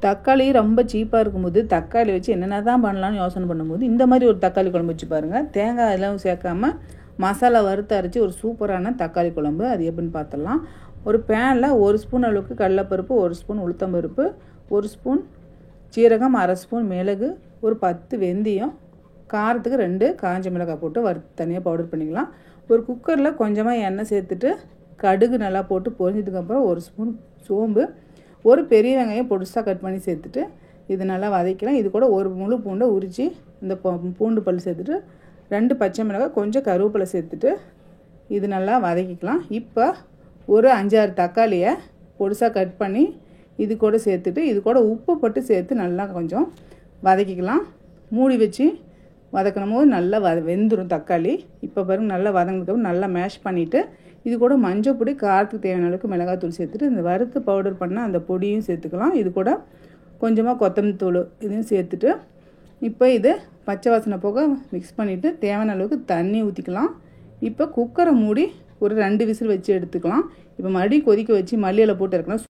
தக்காளி ரொம்ப சீப்பாக இருக்கும்போது தக்காளி வச்சு என்னென்ன தான் பண்ணலான்னு யோசனை பண்ணும்போது இந்த மாதிரி ஒரு தக்காளி குழம்பு வச்சு பாருங்கள். தேங்காய் எல்லாம் சேர்க்காம மசாலா வறுத்து அரைச்சி ஒரு சூப்பரான தக்காளி குழம்பு. அது எப்படின்னு பார்த்துடலாம். ஒரு பேனில் 1 ஸ்பூன் அளவுக்கு கடலைப்பருப்பு, 1 ஸ்பூன் உளுத்தம்பருப்பு, 1 ஸ்பூன் சீரகம், 1/2 ஸ்பூன் மிளகு, ஒரு 10 வெந்தயம், காரத்துக்கு 2 காஞ்ச மிளகாய் போட்டு வறுத்து தனியாக பவுடர் பண்ணிக்கலாம். ஒரு குக்கரில் கொஞ்சமாக எண்ணெய் சேர்த்துட்டு கடுகு நல்லா போட்டு பொரிஞ்சதுக்கப்புறம் 1 ஸ்பூன் சோம்பு, ஒரு பெரிய வெங்காயம் பொடிசாக கட் பண்ணி சேர்த்துட்டு இது நல்லா வதக்கலாம். இது கூட ஒரு முழு பூண்டை உரித்து இந்த பூண்டு பல் சேர்த்துட்டு 2 பச்சை மிளகாய், கொஞ்சம் கருவேப்பிலை சேர்த்துட்டு இது நல்லா வதக்கிக்கலாம். இப்போ ஒரு 5-6 தக்காளியை பொடிசாக கட் பண்ணி இது கூட சேர்த்துட்டு இது கூட உப்பு போட்டு சேர்த்து நல்லா கொஞ்சம் வதக்கிக்கலாம். மூடி வச்சு வதக்கணும் போது நல்லா வெந்துடும் தக்காளி. இப்போ பாருங்கள் நல்லா வதங்கினதுக்கு நல்லா மேஷ் பண்ணிவிட்டு இது கூட மஞ்சள் பொடி, காரத்துக்கு தேவையான அளவுக்கு மிளகாத்தூள் சேர்த்துட்டு இந்த வறுத்து பவுடர் பண்ண அந்த பொடியும் சேர்த்துக்கலாம். இது கூட கொஞ்சமாக கொத்தமல்லி தூள் இதையும் சேர்த்துட்டு இப்போ இது பச்சை வாசனை போக மிக்ஸ் பண்ணிவிட்டு தேவையான அளவுக்கு தண்ணி ஊற்றிக்கலாம். இப்போ குக்கரை மூடி ஒரு 2 விசில் வச்சு எடுத்துக்கலாம். இப்போ மறுபடியும் கொதிக்க வச்சு மல்லி இலை போட்டு இறக்கலாம்.